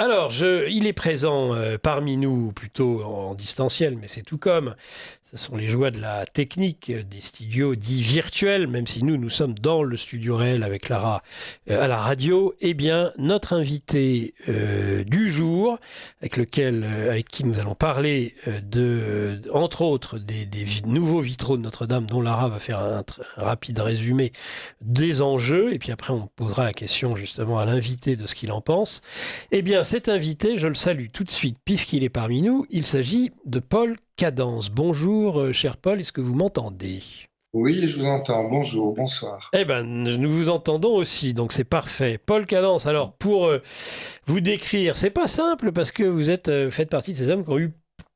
Alors, il est présent parmi nous, plutôt en distanciel, mais c'est tout comme. Ce sont les joies de la technique, des studios dits virtuels, même si nous sommes dans le studio réel avec Lara à la radio. Eh bien, notre invité du jour, avec qui nous allons parler entre autres, des nouveaux vitraux de Notre-Dame, dont Lara va faire un rapide résumé des enjeux, et puis après on posera la question justement à l'invité de ce qu'il en pense. Eh bien, cet invité, je le salue tout de suite puisqu'il est parmi nous. Il s'agit de Paul Cadence. Bonjour, cher Paul, est-ce que vous m'entendez? Oui, je vous entends. Bonjour, bonsoir. Eh bien, nous vous entendons aussi, donc c'est parfait. Paul Cadence, alors pour vous décrire, c'est pas simple parce que vous faites partie de ces hommes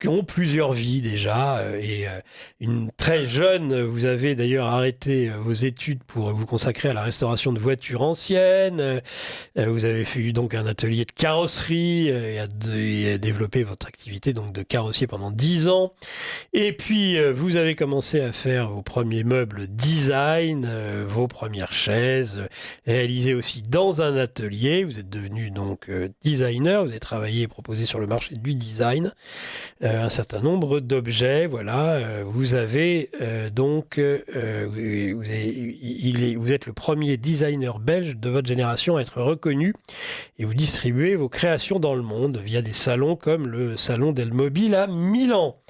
qui ont plusieurs vies déjà, une très jeune, vous avez d'ailleurs arrêté vos études pour vous consacrer à la restauration de voitures anciennes, vous avez fait donc un atelier de carrosserie et développé votre activité donc de carrossier pendant 10 ans. Et puis, vous avez commencé à faire vos premiers meubles design, vos premières chaises, réalisées aussi dans un atelier. Vous êtes devenu donc designer, vous avez travaillé et proposé sur le marché du design un certain nombre d'objets. Voilà, vous avez vous êtes le premier designer belge de votre génération à être reconnu et vous distribuez vos créations dans le monde via des salons comme le Salon del Mobile à Milan.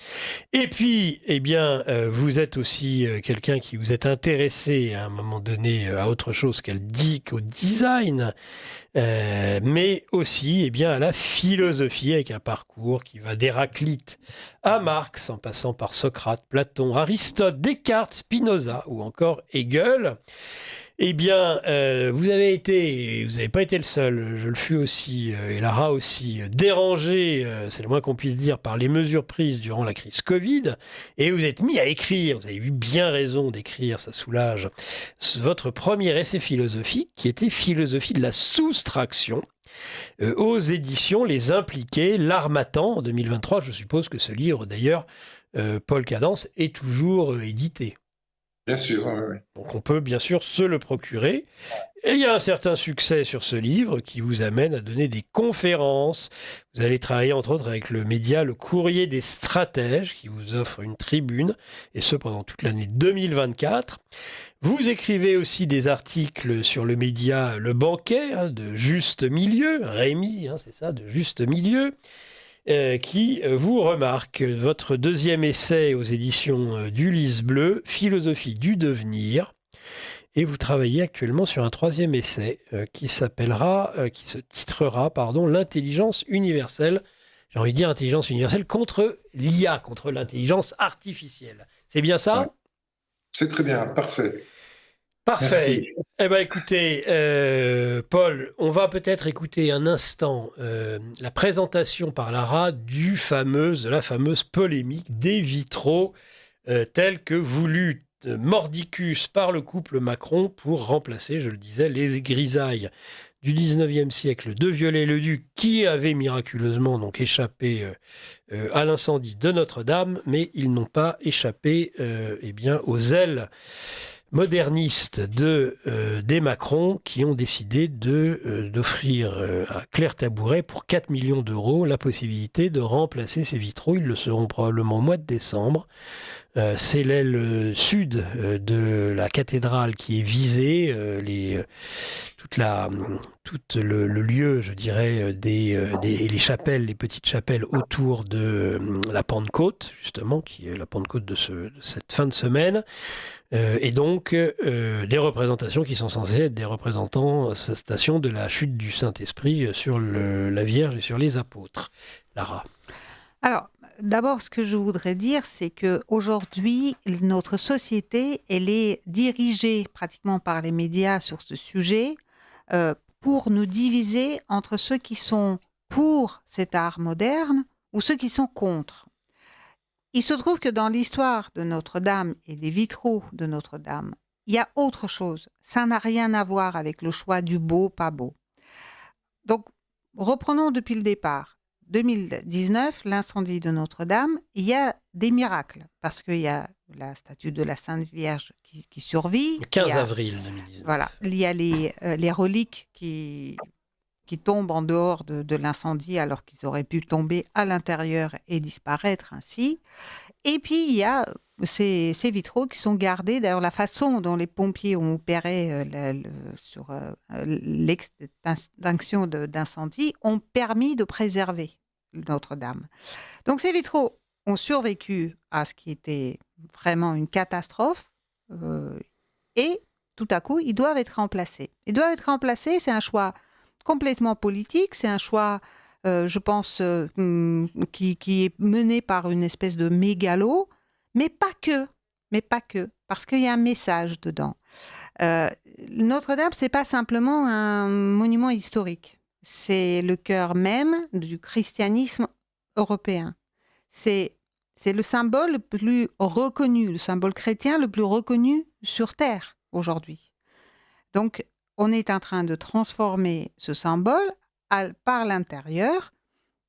Et puis, eh bien, vous êtes aussi quelqu'un qui vous est intéressé à un moment donné à autre chose qu'au design, mais aussi eh bien, à la philosophie avec un parcours qui va d'Héraclite à Marx, en passant par Socrate, Platon, Aristote, Descartes, Spinoza ou encore Hegel. Eh bien, vous n'avez pas été le seul, je le fus aussi, et Lara aussi, dérangé, c'est le moins qu'on puisse dire, par les mesures prises durant la crise Covid, et vous êtes mis à écrire, vous avez eu bien raison d'écrire, ça soulage, votre premier essai philosophique, qui était Philosophie de la soustraction, aux éditions Les Impliqués, L'Harmattan, en 2023. Je suppose que ce livre, d'ailleurs, Paul Cadence, est toujours édité. Bien sûr, oui, oui. Donc on peut bien sûr se le procurer. Et il y a un certain succès sur ce livre qui vous amène à donner des conférences. Vous allez travailler entre autres avec le média Le Courrier des Stratèges qui vous offre une tribune, et ce pendant toute l'année 2024. Vous écrivez aussi des articles sur le média Le Banquet, de Juste Milieu, Rémi, c'est ça, de Juste Milieu, qui vous remarque. Votre deuxième essai aux éditions d'Ulysse Bleu, Philosophie du devenir. Et vous travaillez actuellement sur un troisième essai qui se titrera, L'intelligence universelle. J'ai envie de dire intelligence universelle contre l'IA, contre l'intelligence artificielle. C'est bien Ouais. ça? C'est très bien, parfait. Parfait. Merci. Eh bien, écoutez, Paul, on va peut-être écouter un instant la présentation par Lara de la fameuse polémique des vitraux tels que voulus mordicus par le couple Macron pour remplacer, je le disais, les grisailles du 19e siècle de Viollet-le-Duc qui avaient miraculeusement donc échappé à l'incendie de Notre-Dame, mais ils n'ont pas échappé aux ailes modernistes des Macron qui ont décidé d'offrir à Claire Tabouret pour 4 millions d'euros la possibilité de remplacer ces vitraux. Ils le seront probablement au mois de décembre. C'est l'aile sud de la cathédrale qui est visée, le lieu, je dirais, et les chapelles, les petites chapelles autour de la Pentecôte, justement, qui est la Pentecôte de cette fin de semaine. Et donc, des représentations qui sont censées être des représentations de la chute du Saint-Esprit sur la Vierge et sur les apôtres. Lara. Alors, d'abord, ce que je voudrais dire, c'est qu'aujourd'hui, notre société, elle est dirigée pratiquement par les médias sur ce sujet pour nous diviser entre ceux qui sont pour cet art moderne ou ceux qui sont contre. Il se trouve que dans l'histoire de Notre-Dame et des vitraux de Notre-Dame, il y a autre chose. Ça n'a rien à voir avec le choix du beau, pas beau. Donc, reprenons depuis le départ. 2019, l'incendie de Notre-Dame, il y a des miracles, parce qu'il y a la statue de la Sainte Vierge qui survit. Le 15 avril 2019. Voilà, il y a les reliques qui qui tombent en dehors de l'incendie alors qu'ils auraient pu tomber à l'intérieur et disparaître ainsi. Et puis, il y a ces vitraux qui sont gardés. D'ailleurs, la façon dont les pompiers ont opéré sur l'extinction d'incendie ont permis de préserver Notre-Dame. Donc, ces vitraux ont survécu à ce qui était vraiment une catastrophe et tout à coup, ils doivent être remplacés. Ils doivent être remplacés, c'est un choix complètement politique, c'est un choix, je pense, qui est mené par une espèce de mégalo, mais pas que, parce qu'il y a un message dedans. Notre-Dame, c'est pas simplement un monument historique, c'est le cœur même du christianisme européen. C'est le symbole le plus reconnu, le symbole chrétien le plus reconnu sur Terre aujourd'hui. Donc, on est en train de transformer ce symbole par l'intérieur,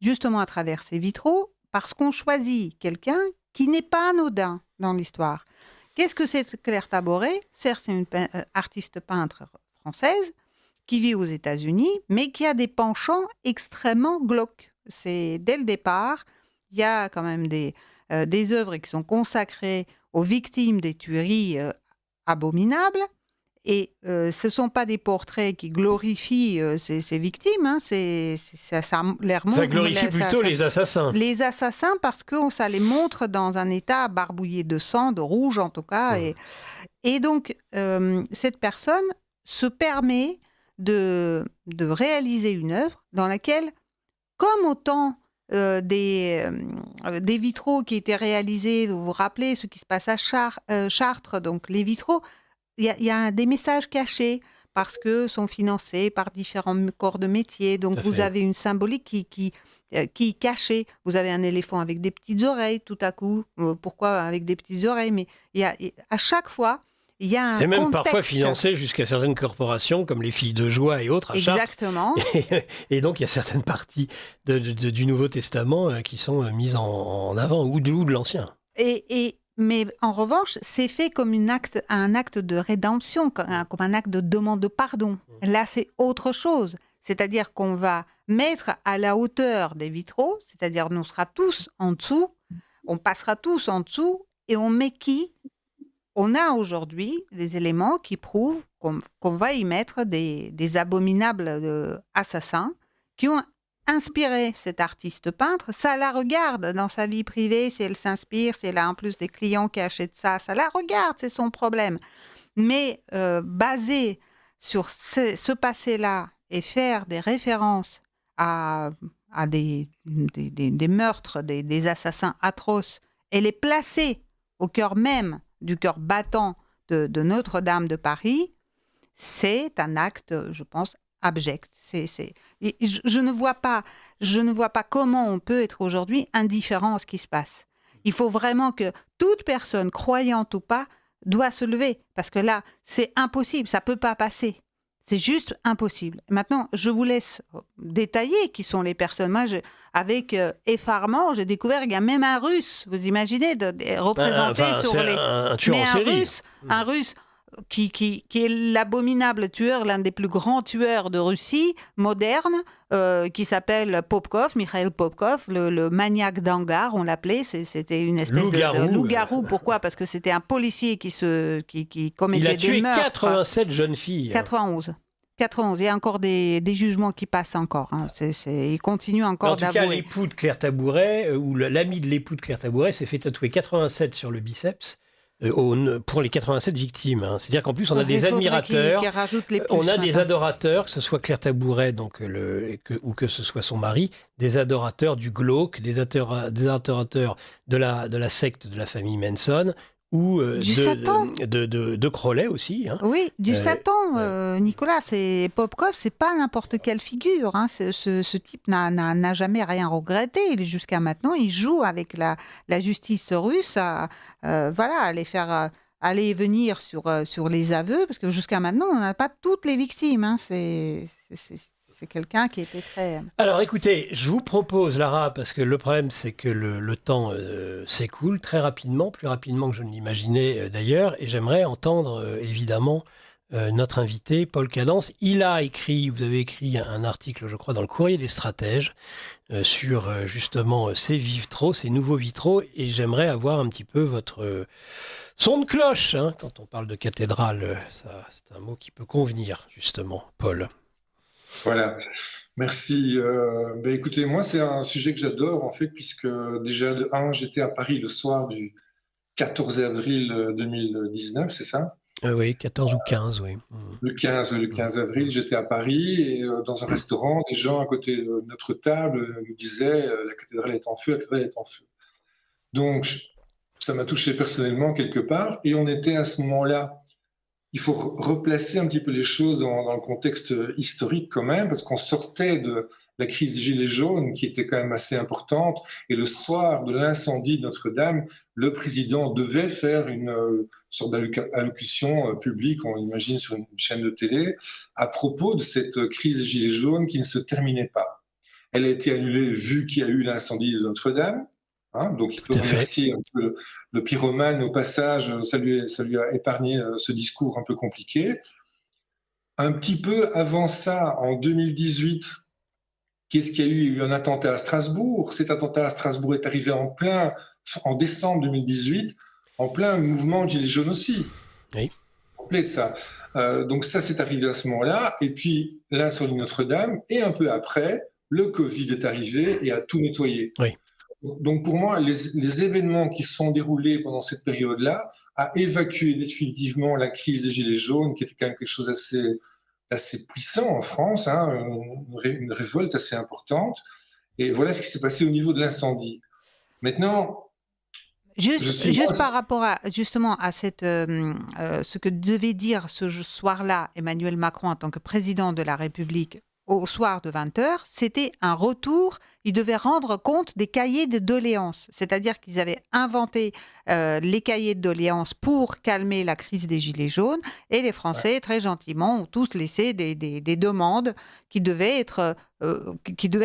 justement à travers ces vitraux, parce qu'on choisit quelqu'un qui n'est pas anodin dans l'histoire. Qu'est-ce que c'est Claire Taboret ? Certes, c'est une artiste peintre française qui vit aux États-Unis, mais qui a des penchants extrêmement glauques. C'est dès le départ, il y a quand même des œuvres qui sont consacrées aux victimes des tueries abominables. Et ce ne sont pas des portraits qui glorifient ces victimes. Hein, ça leur montre, ça glorifie plutôt les assassins. Les assassins parce que ça les montre dans un état barbouillé de sang, de rouge en tout cas. Ouais. Et donc, cette personne se permet de réaliser une œuvre dans laquelle, comme au temps des vitraux qui étaient réalisés, vous vous rappelez ce qui se passe à Chartres, donc les vitraux, il y a des messages cachés parce que sont financés par différents corps de métier. Donc, vous avez une symbolique qui est cachée. Vous avez un éléphant avec des petites oreilles, tout à coup. Pourquoi avec des petites oreilles ? Mais à chaque fois, il y a un C'est même contexte. parfois financé jusqu'à certaines corporations, comme les Filles de Joie et autres à Chartres. Exactement. Et donc, il y a certaines parties du Nouveau Testament qui sont mises en avant, ou de l'Ancien. Mais en revanche, c'est fait comme un acte de rédemption, comme un acte de demande de pardon. Là, c'est autre chose. C'est-à-dire qu'on va mettre à la hauteur des vitraux, c'est-à-dire on sera tous en dessous, on passera tous en dessous, et on met qui ? On a aujourd'hui des éléments qui prouvent qu'on va y mettre des abominables assassins qui ont inspirer cet artiste peintre, ça la regarde dans sa vie privée, si elle s'inspire, si elle a en plus des clients qui achètent ça la regarde, c'est son problème. Mais basé sur ce passé-là et faire des références à des meurtres, des assassins atroces, et les placer au cœur même du cœur battant de Notre-Dame de Paris, c'est un acte, je pense, abject. Je ne vois pas comment on peut être aujourd'hui indifférent à ce qui se passe. Il faut vraiment que toute personne, croyante ou pas, doit se lever. Parce que là, c'est impossible, ça ne peut pas passer. C'est juste impossible. Maintenant, je vous laisse détailler qui sont les personnes. Moi, avec effarement, j'ai découvert qu'il y a même un Russe, vous imaginez, représenté sur les... Un tueur en série. Un Russe qui est l'abominable tueur, l'un des plus grands tueurs de Russie moderne, qui s'appelle Popkov, Mikhail Popkov, le maniaque d'hangar, on l'appelait. C'était une espèce de loup-garou. Pourquoi ? Parce que c'était un policier qui commettait des meurtres. Il a tué 87 jeunes filles. 91. Il y a encore des jugements qui passent encore. Hein. Il continue encore d'avouer. En tout cas, l'époux de Claire Tabouret, ou l'ami de l'époux de Claire Tabouret, s'est fait tatouer 87 sur le biceps. Pour les 87 victimes. Hein. C'est-à-dire qu'en plus, on a des admirateurs, on a des adorateurs, que ce soit Claire Tabouret ou que ce soit son mari, des adorateurs du glauque, des adorateurs de la secte de la famille Manson, ou de Crowley aussi. Hein. Oui, Satan, Nicolas. Popkov, c'est pas n'importe quelle figure. Hein. Ce type n'a jamais rien regretté. Jusqu'à maintenant, il joue avec la justice russe à les faire aller et venir sur les aveux, parce que jusqu'à maintenant, on n'a pas toutes les victimes. Hein. C'est quelqu'un qui était très... Alors écoutez, je vous propose, Lara, parce que le problème c'est que le temps s'écoule très rapidement, plus rapidement que je ne l'imaginais d'ailleurs, et j'aimerais entendre évidemment notre invité, Paul Cadence. Vous avez écrit un article, je crois, dans le Courrier des Stratèges sur justement ces vitraux, ces nouveaux vitraux, et j'aimerais avoir un petit peu votre son de cloche. Hein, quand on parle de cathédrale, c'est un mot qui peut convenir, justement, Paul. Voilà, merci. Écoutez, moi, c'est un sujet que j'adore, en fait, puisque déjà, j'étais à Paris le soir du 14 avril 2019, c'est ça? Oui, 14 ou 15, oui. Le 15 avril, j'étais à Paris et dans un restaurant, des gens à côté de notre table nous disaient la cathédrale est en feu, la cathédrale est en feu. Donc, ça m'a touché personnellement quelque part et on était à ce moment-là. Il faut replacer un petit peu les choses dans le contexte historique quand même, parce qu'on sortait de la crise des Gilets jaunes, qui était quand même assez importante, et le soir de l'incendie de Notre-Dame, le président devait faire une sorte d'allocution publique, on l'imagine sur une chaîne de télé, à propos de cette crise des Gilets jaunes qui ne se terminait pas. Elle a été annulée vu qu'il y a eu l'incendie de Notre-Dame. Donc il peut remercier un peu le pyromane au passage, ça lui a épargné ce discours un peu compliqué. Un petit peu avant ça, en 2018, qu'est-ce qu'il y a eu? Il y a eu un attentat à Strasbourg. Cet attentat à Strasbourg est arrivé en décembre 2018, en plein mouvement de Gilets jaunes aussi. Oui. Complet de ça. Donc ça, c'est arrivé à ce moment-là. Et puis l'incendie de Notre-Dame. Et un peu après, le Covid est arrivé et a tout nettoyé. Oui. Donc pour moi, les événements qui se sont déroulés pendant cette période-là a évacué définitivement la crise des Gilets jaunes, qui était quand même quelque chose assez puissant en France, une révolte assez importante. Et voilà ce qui s'est passé au niveau de l'incendie. Maintenant, Juste par rapport justement à ce que devait dire ce soir-là Emmanuel Macron en tant que président de la République au soir de 20h, c'était un retour. Ils devaient rendre compte des cahiers de doléances. C'est-à-dire qu'ils avaient inventé les cahiers de doléances pour calmer la crise des Gilets jaunes. Et les Français, très gentiment, ont tous laissé des demandes qui devaient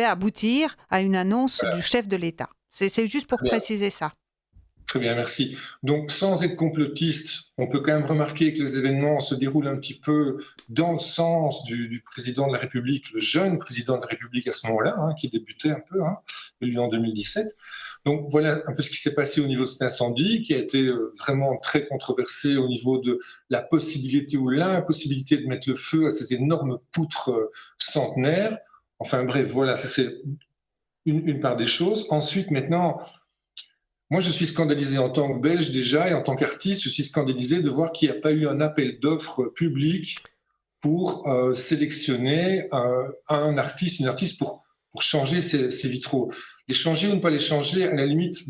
aboutir à une annonce du chef de l'État. C'est juste pour préciser ça. Très bien, merci. Donc, sans être complotiste, on peut quand même remarquer que les événements se déroulent un petit peu dans le sens du président de la République, le jeune président de la République à ce moment-là, qui débutait un peu, lui en 2017. Donc, voilà un peu ce qui s'est passé au niveau de cet incendie, qui a été vraiment très controversé au niveau de la possibilité ou l'impossibilité de mettre le feu à ces énormes poutres centenaires. Enfin bref, voilà, ça c'est une part des choses. Ensuite, maintenant, moi, je suis scandalisé en tant que Belge déjà et en tant qu'artiste, je suis scandalisé de voir qu'il n'y a pas eu un appel d'offres public pour sélectionner un artiste, une artiste pour changer ces vitraux. Les changer ou ne pas les changer, à la limite,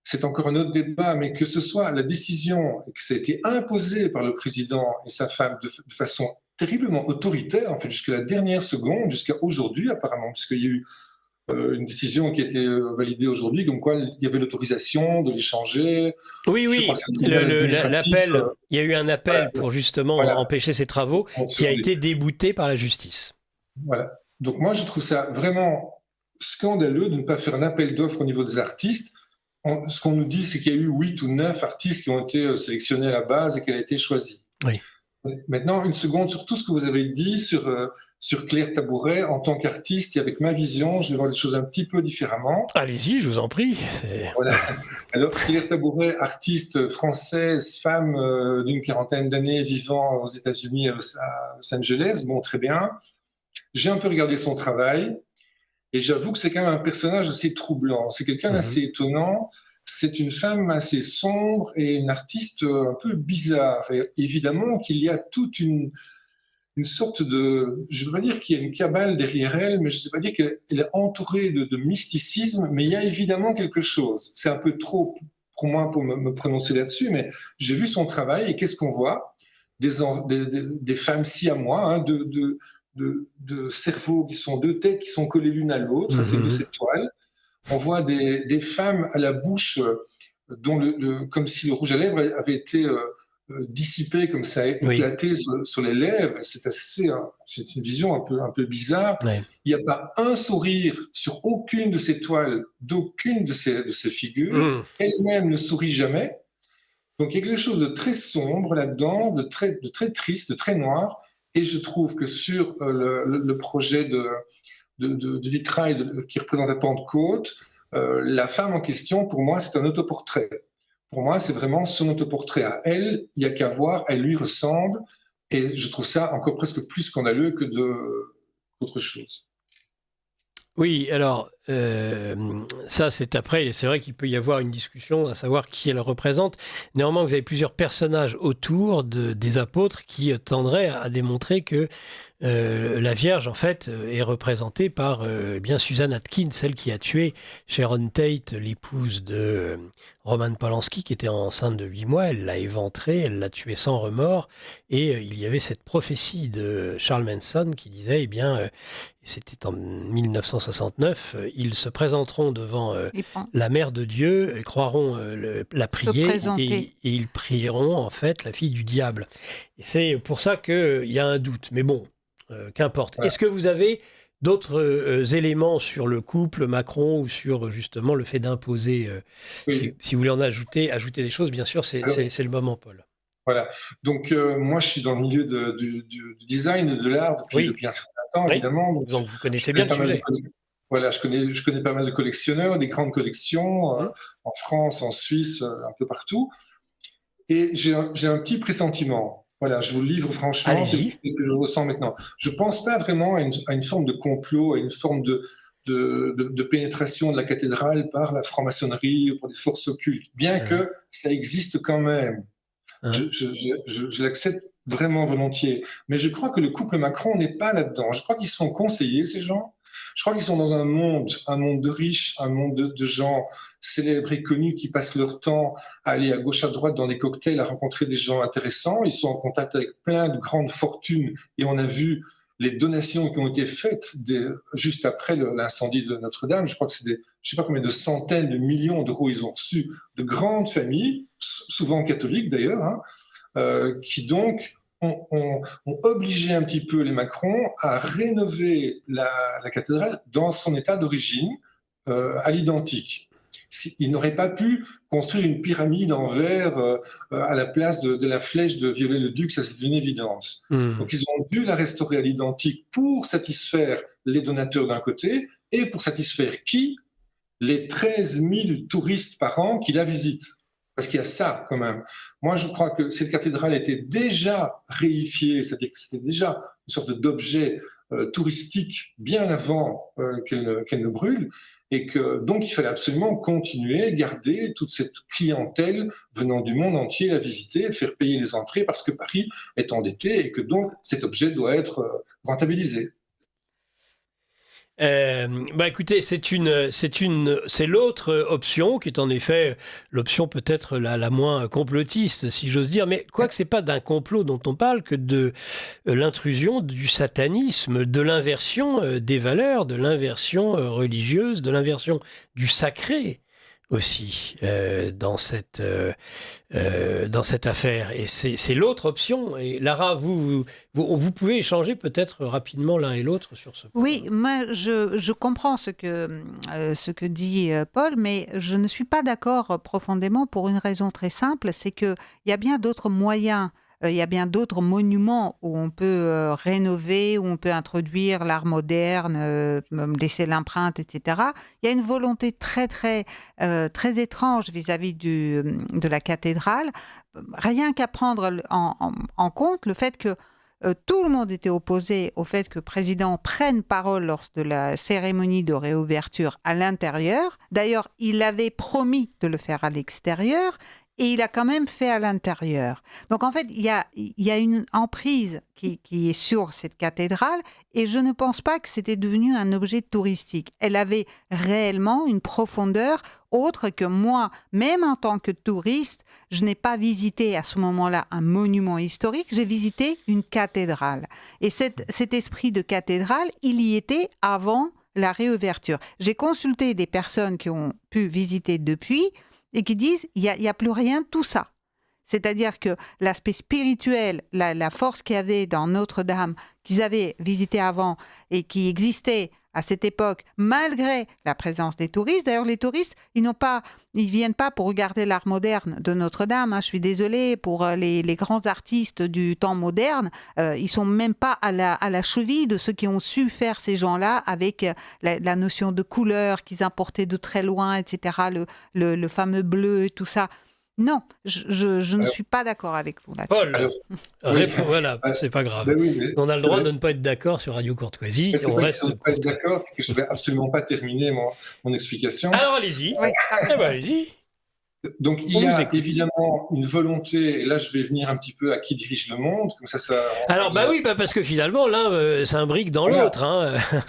c'est encore un autre débat, mais que ce soit la décision et que ça a été imposé par le président et sa femme de façon terriblement autoritaire, en fait, jusqu'à la dernière seconde, jusqu'à aujourd'hui apparemment, puisqu'il y a eu une décision qui a été validée aujourd'hui, comme quoi il y avait l'autorisation de l'échanger. Oui, l'appel, il y a eu un appel pour justement empêcher ces travaux qui a été débouté par la justice. Voilà. Donc moi, je trouve ça vraiment scandaleux de ne pas faire un appel d'offres au niveau des artistes. Ce qu'on nous dit, c'est qu'il y a eu 8 ou 9 artistes qui ont été sélectionnés à la base et qu'elle a été choisie. Oui. Maintenant, une seconde sur tout ce que vous avez dit sur Claire Tabouret en tant qu'artiste et avec ma vision, je vais voir les choses un petit peu différemment. Allez-y, je vous en prie. Voilà. Alors, Claire Tabouret, artiste française, femme d'une quarantaine d'années vivant aux États-Unis à Los Angeles, bon, très bien. J'ai un peu regardé son travail et j'avoue que c'est quand même un personnage assez troublant. C'est quelqu'un d'assez étonnant. C'est une femme assez sombre et une artiste un peu bizarre. Et évidemment qu'il y a toute une sorte de... Je ne veux pas dire qu'il y a une cabale derrière elle, mais je ne sais pas dire qu'elle est entourée de mysticisme, mais il y a évidemment quelque chose. C'est un peu trop pour moi pour me prononcer là-dessus, mais j'ai vu son travail et qu'est-ce qu'on voit? Des femmes si à moi, de cerveaux qui sont deux têtes qui sont collées l'une à l'autre, c'est de cette toile. On voit des femmes à la bouche dont comme si le rouge à lèvres avait été dissipé, comme ça, éclaté sur les lèvres. C'est une vision un peu bizarre. Ouais. Il n'y a pas un sourire sur aucune de ces toiles, d'aucune de ces figures. Elle-même ne sourit jamais. Donc il y a quelque chose de très sombre là-dedans, de très triste, de très noir. Et je trouve que sur le projet de vitrail qui représente la Pentecôte, la femme en question, pour moi, c'est un autoportrait. Pour moi, c'est vraiment son autoportrait à elle. Il n'y a qu'à voir, elle lui ressemble. Et je trouve ça encore presque plus scandaleux qu'autre chose. Oui, alors, ça c'est après, et c'est vrai qu'il peut y avoir une discussion à savoir qui elle représente. Néanmoins, vous avez plusieurs personnages autour des apôtres qui tendraient à démontrer que la Vierge, en fait, est représentée par bien Susan Atkins, celle qui a tué Sharon Tate, l'épouse de Roman Polanski, qui était enceinte de 8 mois. Elle l'a éventrée, elle l'a tuée sans remords. Et il y avait cette prophétie de Charles Manson qui disait, eh bien, c'était en 1969, ils se présenteront devant la mère de Dieu, et croiront la prier, et ils prieront, en fait, la fille du diable. Et c'est pour ça qu'il y a un doute. Mais bon, qu'importe. Ouais. Est-ce que vous avez d'autres éléments sur le couple Macron ou sur justement le fait d'imposer oui. Si vous voulez en ajouter des choses, bien sûr, c'est le moment, Paul. Voilà. Donc, moi, je suis dans le milieu du design et de l'art depuis un certain temps, oui. Évidemment. Donc, vous connaissez bien le sujet. Voilà, je connais pas mal de collectionneurs, des grandes collections en France, en Suisse, un peu partout. Et j'ai un petit pressentiment. Voilà, je vous le livre franchement, c'est ce que je ressens maintenant. Je ne pense pas vraiment à une forme de complot, à une forme de pénétration de la cathédrale par la franc-maçonnerie ou par des forces occultes, bien que ça existe quand même. Je l'accepte vraiment volontiers. Mais je crois que le couple Macron n'est pas là-dedans. Je crois qu'ils sont conseillés, ces gens. Je crois qu'ils sont dans un monde de riches, un monde de gens célèbres et connus qui passent leur temps à aller à gauche à droite dans des cocktails, à rencontrer des gens intéressants. Ils sont en contact avec plein de grandes fortunes et on a vu les donations qui ont été faites juste après l'incendie de Notre-Dame. Je crois que c'est je ne sais pas combien de centaines de millions d'euros ils ont reçus de grandes familles, souvent catholiques d'ailleurs, qui donc ont obligé un petit peu les Macron à rénover la cathédrale dans son état d'origine, à l'identique. Ils n'auraient pas pu construire une pyramide en verre à la place de la flèche de Viollet-le-Duc, ça c'est une évidence. Donc ils ont dû la restaurer à l'identique pour satisfaire les donateurs d'un côté et pour satisfaire qui ? Les 13 000 touristes par an qui la visitent. Parce qu'il y a ça quand même. Moi je crois que cette cathédrale était déjà réifiée, c'est-à-dire que c'était déjà une sorte d'objet touristique bien avant qu'elle ne brûle. Et que donc il fallait absolument continuer, garder toute cette clientèle venant du monde entier la visiter, faire payer les entrées parce que Paris est endetté et que donc cet objet doit être rentabilisé. Écoutez, c'est l'autre option qui est en effet l'option peut-être la moins complotiste, si j'ose dire. Mais quoique c'est pas d'un complot dont on parle que de l'intrusion du satanisme, de l'inversion des valeurs, de l'inversion religieuse, de l'inversion du sacré aussi dans cette affaire. Et c'est l'autre option. Et Lara, vous pouvez échanger peut-être rapidement l'un et l'autre sur ce point. Oui, moi je comprends ce que dit Paul, mais je ne suis pas d'accord profondément pour une raison très simple, c'est qu'il y a bien d'autres moyens. Il y a bien d'autres monuments où on peut rénover, où on peut introduire l'art moderne, laisser l'empreinte, etc. Il y a une volonté très étrange vis-à-vis de la cathédrale. Rien qu'à prendre en compte le fait que tout le monde était opposé au fait que le président prenne parole lors de la cérémonie de réouverture à l'intérieur. D'ailleurs, il avait promis de le faire à l'extérieur. Et il a quand même fait à l'intérieur. Donc en fait, il y a une emprise qui est sur cette cathédrale et je ne pense pas que c'était devenu un objet touristique. Elle avait réellement une profondeur autre que moi, même en tant que touriste, je n'ai pas visité à ce moment-là un monument historique, j'ai visité une cathédrale. Et cet esprit de cathédrale, il y était avant la réouverture. J'ai consulté des personnes qui ont pu visiter depuis et qui disent il y a plus rien de tout ça. C'est-à-dire que l'aspect spirituel, la force qu'il y avait dans Notre-Dame, qu'ils avaient visité avant et qui existait à cette époque, malgré la présence des touristes. D'ailleurs, les touristes, ils viennent pas pour regarder l'art moderne de Notre-Dame. Je suis désolée pour les grands artistes du temps moderne. Ils sont même pas à la cheville de ceux qui ont su faire ces gens-là avec la notion de couleur qu'ils importaient de très loin, etc. Le fameux bleu et tout ça. Non, je ne suis pas d'accord avec vous là-dessus. Paul, voilà, c'est pas grave. On a le droit de ne pas être d'accord sur Radio Courtoisie. C'est pas que je ne pas être d'accord, c'est que je ne vais absolument pas terminer mon explication. Alors allez-y. Allez-y. Donc il y a évidemment une volonté, et là je vais venir un petit peu à qui dirige le monde, comme ça. Alors parce que finalement l'un s'imbrique dans l'autre.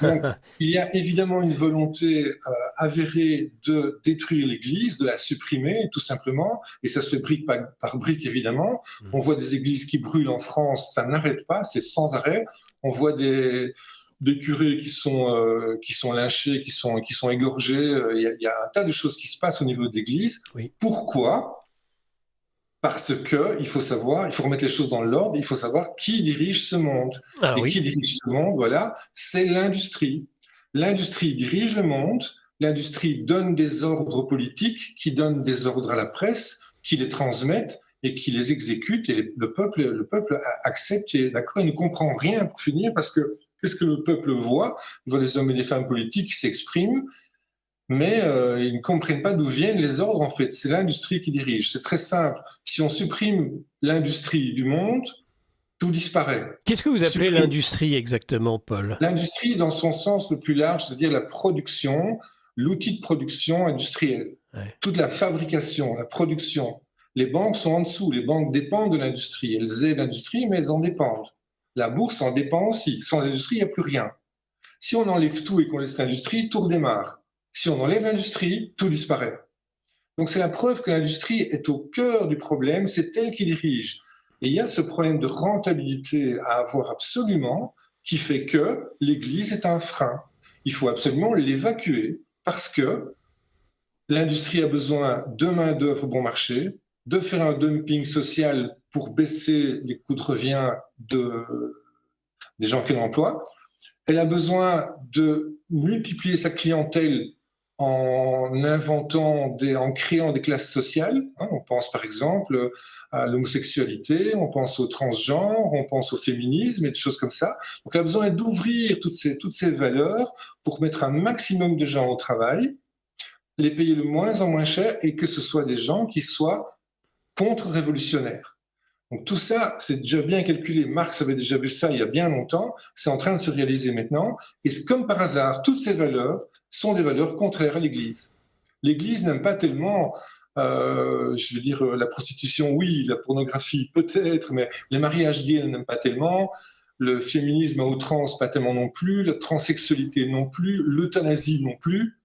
Donc, il y a évidemment une volonté avérée de détruire l'Église, de la supprimer tout simplement, et ça se fait brique par brique évidemment. On voit des églises qui brûlent en France, ça n'arrête pas, c'est sans arrêt. On voit des curés qui sont lynchés, qui sont égorgés. Il y a un tas de choses qui se passent au niveau de l'Église. Oui. Pourquoi ? Parce que il faut remettre les choses dans l'ordre. Il faut savoir qui dirige ce monde. Qui dirige ce monde, voilà, c'est l'industrie. L'industrie dirige le monde. L'industrie donne des ordres politiques, qui donnent des ordres à la presse, qui les transmettent et qui les exécute. Et le peuple accepte. Et d'accord, il ne comprend rien pour finir parce que qu'est-ce que le peuple voit ? Il voit les hommes et les femmes politiques qui s'expriment, mais ils ne comprennent pas d'où viennent les ordres, en fait. C'est l'industrie qui dirige. C'est très simple. Si on supprime l'industrie du monde, tout disparaît. Qu'est-ce que vous appelez l'industrie exactement, Paul ? L'industrie, dans son sens le plus large, c'est-à-dire la production, l'outil de production industrielle. Ouais. Toute la fabrication, la production. Les banques sont en dessous. Les banques dépendent de l'industrie. Elles aident l'industrie, mais elles en dépendent. La bourse en dépend aussi. Sans l'industrie, il n'y a plus rien. Si on enlève tout et qu'on laisse l'industrie, tout redémarre. Si on enlève l'industrie, tout disparaît. Donc c'est la preuve que l'industrie est au cœur du problème, c'est elle qui dirige. Et il y a ce problème de rentabilité à avoir absolument, qui fait que l'Église est un frein. Il faut absolument l'évacuer parce que l'industrie a besoin de main-d'œuvre bon marché, de faire un dumping social pour baisser les coûts de revient des gens qu'elle emploie. Elle a besoin de multiplier sa clientèle en créant des classes sociales. On pense par exemple à l'homosexualité, on pense au transgenre, on pense au féminisme et des choses comme ça. Donc elle a besoin d'ouvrir toutes ces valeurs pour mettre un maximum de gens au travail, les payer le moins en moins cher et que ce soit des gens qui soient contre-révolutionnaires. Donc tout ça, c'est déjà bien calculé. Marx avait déjà vu ça il y a bien longtemps. C'est en train de se réaliser maintenant. Et comme par hasard, toutes ces valeurs sont des valeurs contraires à l'Église. L'Église n'aime pas tellement, la prostitution, oui, la pornographie, peut-être, mais les mariages gays, elle n'aime pas tellement. Le féminisme à outrance, pas tellement non plus. La transsexualité non plus. L'euthanasie non plus.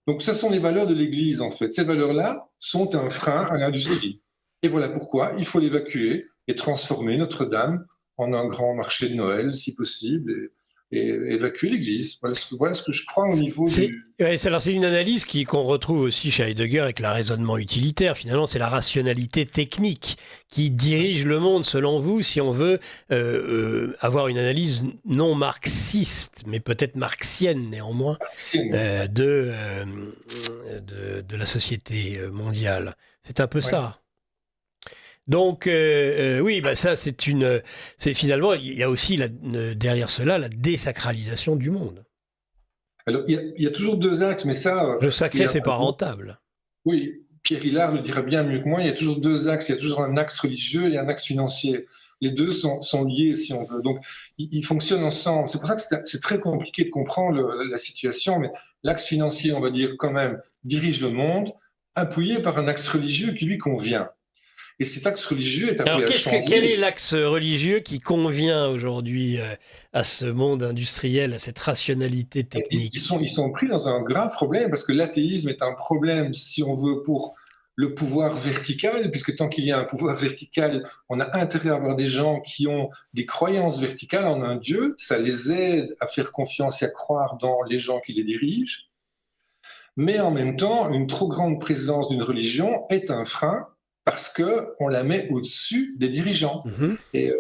Donc ce sont les valeurs de l'Église, en fait. Ces valeurs-là sont un frein à l'industrie. Et voilà pourquoi il faut l'évacuer et transformer Notre-Dame en un grand marché de Noël, si possible, et évacuer l'Église. Voilà ce que je crois au niveau du... C'est une analyse qu'on retrouve aussi chez Heidegger avec le raisonnement utilitaire. Finalement, c'est la rationalité technique qui dirige le monde, selon vous, si on veut avoir une analyse non marxiste, mais peut-être marxienne néanmoins, de la société mondiale. C'est un peu ça. Donc, ça, c'est finalement, il y a aussi derrière cela la désacralisation du monde. Alors, il y a toujours deux axes, mais ça... Le sacré, c'est pas rentable. Oui, Pierre Hillard le dira bien mieux que moi, il y a toujours deux axes. Il y a toujours un axe religieux et un axe financier. Les deux sont liés, si on veut. Donc, ils fonctionnent ensemble. C'est pour ça que c'est très compliqué de comprendre la situation, mais l'axe financier, on va dire, quand même, dirige le monde, appuyé par un axe religieux qui lui convient. Et cet axe religieux est appelé à changer. Quel est l'axe religieux qui convient aujourd'hui à ce monde industriel, à cette rationalité technique ? Ils sont pris dans un grave problème parce que l'athéisme est un problème, si on veut, pour le pouvoir vertical, puisque tant qu'il y a un pouvoir vertical, on a intérêt à avoir des gens qui ont des croyances verticales en un Dieu. Ça les aide à faire confiance et à croire dans les gens qui les dirigent. Mais en même temps, une trop grande présence d'une religion est un frein parce qu'on la met au-dessus des dirigeants. Et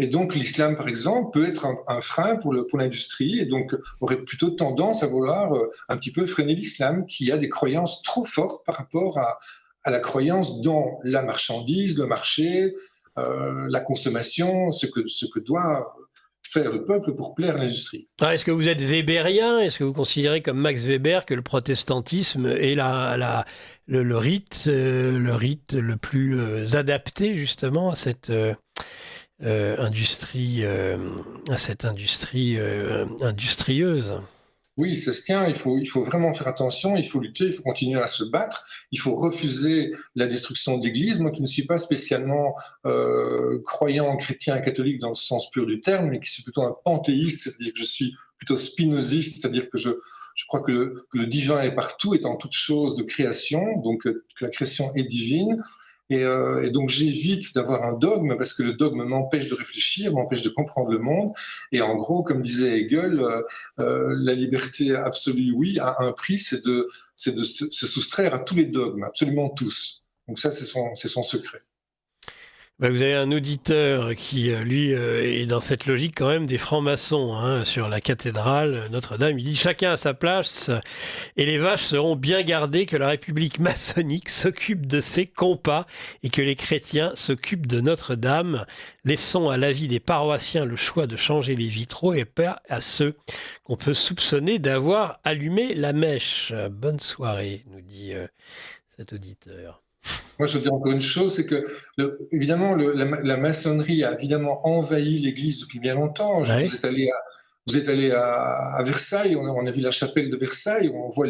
donc l'islam, par exemple, peut être un frein pour l'industrie, et donc aurait plutôt tendance à vouloir un petit peu freiner l'islam, qui a des croyances trop fortes par rapport à la croyance dans la marchandise, le marché, la consommation, ce que doit faire le peuple pour plaire à l'industrie. Est-ce que vous êtes Weberien? Est-ce que vous considérez comme Max Weber que le protestantisme est le rite le plus adapté justement à cette industrie industrieuse? Oui, ça se tient, il faut vraiment faire attention, il faut lutter, il faut continuer à se battre, il faut refuser la destruction de l'Église. Moi qui ne suis pas spécialement croyant, chrétien, catholique dans le sens pur du terme, mais qui suis plutôt un panthéiste, c'est-à-dire que je suis plutôt spinoziste, c'est-à-dire que je crois que le divin est partout, est en toute chose de création, donc que la création est divine. Et donc j'évite d'avoir un dogme parce que le dogme m'empêche de réfléchir, m'empêche de comprendre le monde. Et en gros, comme disait Hegel, la liberté absolue, oui, a un prix, c'est de se soustraire à tous les dogmes, absolument tous. Donc ça, c'est son secret. Vous avez un auditeur qui, lui, est dans cette logique quand même des francs-maçons sur la cathédrale Notre-Dame. Il dit « Chacun à sa place et les vaches seront bien gardées, que la République maçonnique s'occupe de ses compas et que les chrétiens s'occupent de Notre-Dame. Laissons à l'avis des paroissiens le choix de changer les vitraux et pas à ceux qu'on peut soupçonner d'avoir allumé la mèche. » Bonne soirée, nous dit cet auditeur. Moi, je veux dire encore une chose, c'est que, évidemment, la maçonnerie a évidemment envahi l'Église depuis bien longtemps. Ouais. Vous êtes allé à Versailles, on a vu la chapelle de Versailles, on voit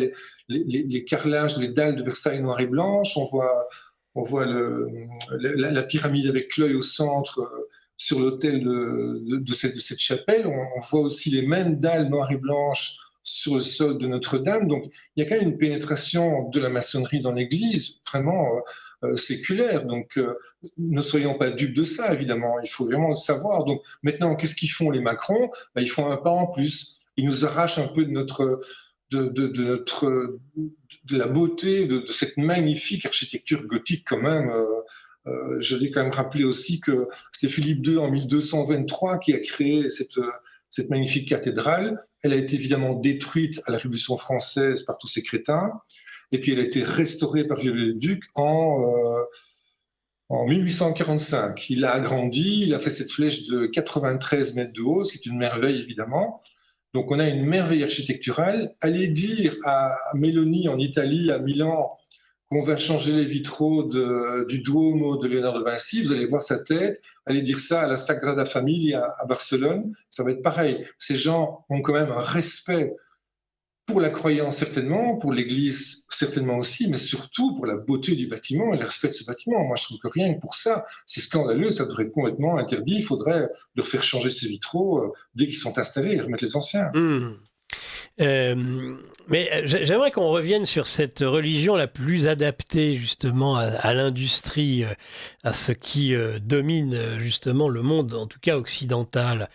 les carrelages, les dalles de Versailles noires et blanches, on voit la pyramide avec l'œil au centre sur l'autel de cette chapelle. On voit aussi les mêmes dalles noires et blanches sur le sol de Notre-Dame. Donc, il y a quand même une pénétration de la maçonnerie dans l'Église, vraiment séculaire. Donc, ne soyons pas dupes de ça, évidemment. Il faut vraiment le savoir. Donc, maintenant, qu'est-ce qu'ils font, les Macron? Ils font un pas en plus. Ils nous arrachent un peu de la beauté de cette magnifique architecture gothique, quand même. Je vais quand même rappeler aussi que c'est Philippe II en 1223 qui a créé cette magnifique cathédrale. Elle a été évidemment détruite à la Révolution française par tous ces crétins, et puis elle a été restaurée par Viollet-le-Duc en 1845. Il l'a agrandie, il a fait cette flèche de 93 mètres de haut, ce qui est une merveille évidemment. Donc on a une merveille architecturale. Allez dire à Mélanie en Italie, à Milan, qu'on va changer les vitraux du Duomo de Léonard de Vinci, vous allez voir sa tête. Allez dire ça à la Sagrada Familia à Barcelone, ça va être pareil. Ces gens ont quand même un respect pour la croyance certainement, pour l'Église certainement aussi, mais surtout pour la beauté du bâtiment et le respect de ce bâtiment. Moi, je trouve que rien que pour ça, c'est scandaleux, ça devrait être complètement interdit. Il faudrait leur faire changer ces vitraux dès qu'ils sont installés et remettre les anciens. Mais j'aimerais qu'on revienne sur cette religion la plus adaptée justement à l'industrie, à ce qui domine justement le monde, en tout cas occidental.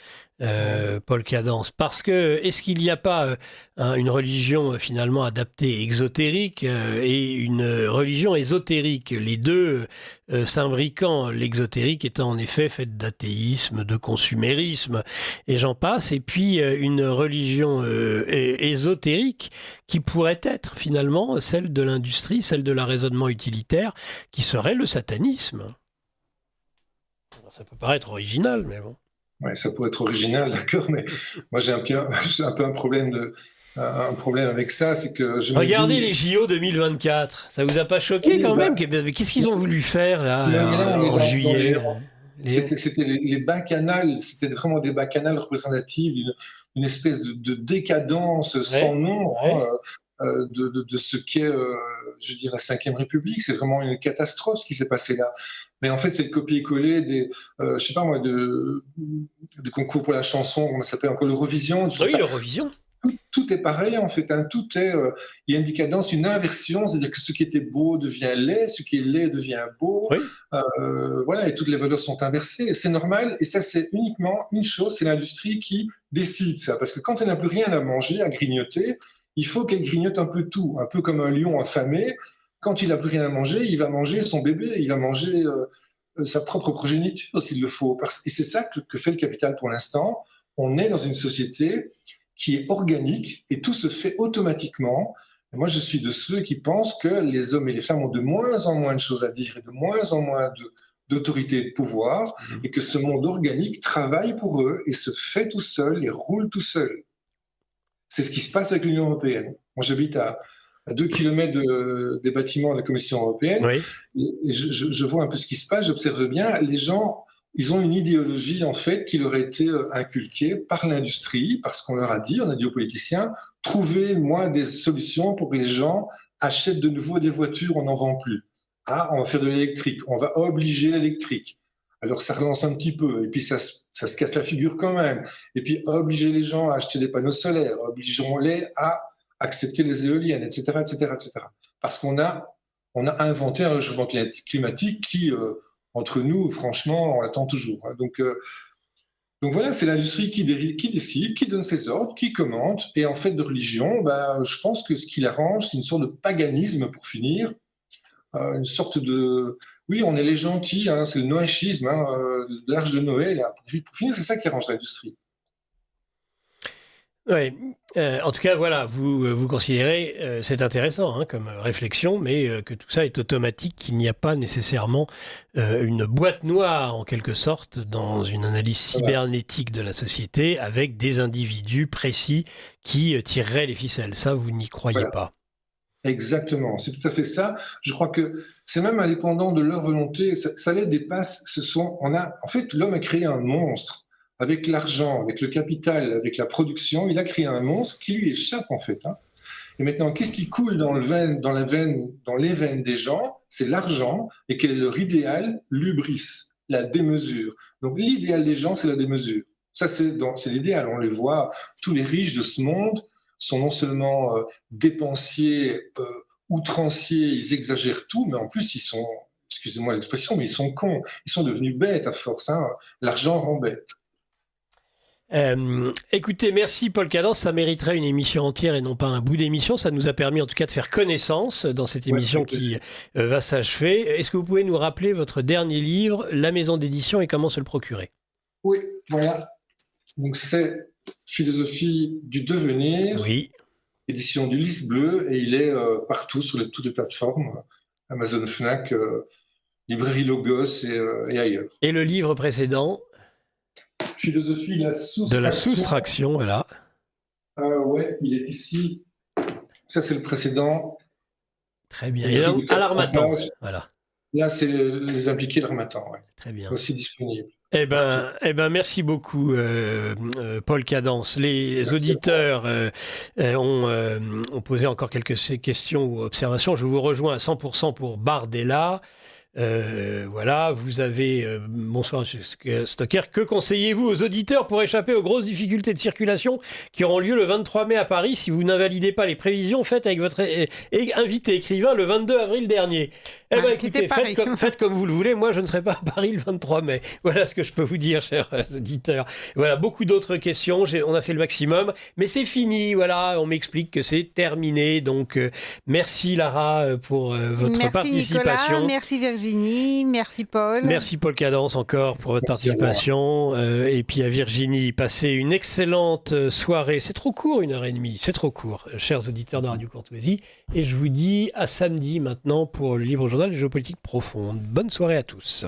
Paul Cadence, parce que est-ce qu'il n'y a pas une religion finalement adaptée exotérique et une religion ésotérique, les deux s'imbriquant, l'exotérique étant en effet faite d'athéisme, de consumérisme et j'en passe, et puis une religion ésotérique qui pourrait être finalement celle de l'industrie, celle de la raisonnement utilitaire, qui serait le satanisme. Alors, ça peut paraître original, mais bon. Ouais, ça pourrait être original, d'accord, mais moi j'ai un peu un problème avec ça, c'est que je Regardez me dis... les JO 2024, ça vous a pas choqué quand même? Qu'est-ce qu'ils ont voulu faire là en juillet? C'était les bacchanales, c'était vraiment des bacchanales représentatives d'une espèce de décadence sans nom de ce qu'est, je dirais, la Ve République. C'est vraiment une catastrophe ce qui s'est passé là. Mais en fait, c'est le copier-coller des, je sais pas moi, de concours pour la chanson, comment ça s'appelle encore, l'Eurovision. Oui, l'Eurovision. Tout est pareil en fait, tout est, il y a une décadence, une inversion, c'est-à-dire que ce qui était beau devient laid, ce qui est laid devient beau, voilà, et toutes les valeurs sont inversées, c'est normal, et ça c'est uniquement une chose, c'est l'industrie qui décide ça, parce que quand elle n'a plus rien à manger, à grignoter, il faut qu'elle grignote un peu tout, un peu comme un lion affamé. Quand il n'a plus rien à manger, il va manger son bébé, il va manger sa propre progéniture s'il le faut. Et c'est ça que fait le capital pour l'instant. On est dans une société qui est organique et tout se fait automatiquement. Et moi, je suis de ceux qui pensent que les hommes et les femmes ont de moins en moins de choses à dire et de moins en moins d'autorité et de pouvoir, et que ce monde organique travaille pour eux et se fait tout seul et roule tout seul. C'est ce qui se passe avec l'Union européenne. Moi, j'habite à 2 kilomètres des bâtiments de la Commission européenne, Oui. et je vois un peu ce qui se passe, j'observe bien, les gens, ils ont une idéologie, en fait, qui leur a été inculquée par l'industrie, parce qu'on leur a dit, on a dit aux politiciens, trouvez-moi des solutions pour que les gens achètent de nouveau des voitures, on n'en vend plus. Ah, on va faire de l'électrique, on va obliger l'électrique. Alors ça relance un petit peu, et puis ça se casse la figure quand même. Et puis obliger les gens à acheter des panneaux solaires, obligeons-les à accepter les éoliennes, etc., etc., etc. Parce qu'on a inventé un réchauffement climatique qui, entre nous, franchement, on l'attend toujours. Donc voilà, c'est l'industrie qui décide, qui donne ses ordres, qui commente. Et en fait, de religion, je pense que ce qui l'arrange, c'est une sorte de paganisme, pour finir. Une sorte de... Oui, on est les gentils, hein, c'est le noachisme, l'arche de Noé. Là. Pour finir, c'est ça qui arrange l'industrie. Oui, en tout cas, voilà, vous considérez, c'est intéressant comme réflexion, mais que tout ça est automatique, qu'il n'y a pas nécessairement une boîte noire, en quelque sorte, dans une analyse cybernétique de la société, avec des individus précis qui tireraient les ficelles. Ça, vous n'y croyez pas. Exactement, c'est tout à fait ça. Je crois que c'est même indépendant de leur volonté, ça les dépasse. En fait, l'homme a créé un monstre. Avec l'argent, avec le capital, avec la production, il a créé un monstre qui lui échappe en fait. Et maintenant, qu'est-ce qui coule dans les veines des gens? C'est l'argent. Et quel est leur idéal? L'hubris, la démesure. Donc l'idéal des gens, c'est la démesure. Ça, c'est l'idéal. On les voit, tous les riches de ce monde sont non seulement dépensiers, outranciers, ils exagèrent tout, mais en plus, ils sont, excusez-moi l'expression, mais ils sont cons. Ils sont devenus bêtes à force. L'argent rend bête. Écoutez, merci Paul Cadence, ça mériterait une émission entière et non pas un bout d'émission. Ça nous a permis en tout cas de faire connaissance dans cette émission qui va s'achever. Est-ce que vous pouvez nous rappeler votre dernier livre, La Maison d'édition, et comment se le procurer? Oui, voilà. Donc c'est Philosophie du devenir, édition du Lys Bleu, et il est partout sur toutes les plateformes, Amazon, Fnac, librairie Logos et ailleurs. Et le livre précédent? Philosophie de la soustraction, voilà. Ouais, il est ici. Ça, c'est le précédent. Très bien. Et à l'Harmattan, voilà. Là, c'est les impliqués de l'Harmattan, ouais. Très bien. Aussi disponible. Eh ben, merci beaucoup, Paul Cadence. Les auditeurs ont posé encore quelques questions ou observations. Je vous rejoins à 100% pour Bardella. Voilà, vous avez bonsoir Stocker, que conseillez-vous aux auditeurs pour échapper aux grosses difficultés de circulation qui auront lieu le 23 mai à Paris si vous n'invalidez pas les prévisions faites avec votre invité écrivain le 22 avril dernier? Eh bien écoutez, faites comme vous le voulez, moi je ne serai pas à Paris le 23 mai. Voilà ce que je peux vous dire, chers auditeurs. Voilà, beaucoup d'autres questions, on a fait le maximum, mais c'est fini, voilà, on m'explique que c'est terminé, donc merci Lara pour votre participation. Merci Nicolas, merci Virginie, merci Paul. Merci Paul Cadence encore pour votre participation. Et puis à Virginie, passez une excellente soirée. C'est trop court, 1h30, c'est trop court, chers auditeurs de Radio Courtoisie. Et je vous dis à samedi maintenant pour le Libre Journal de Géopolitique Profonde. Bonne soirée à tous.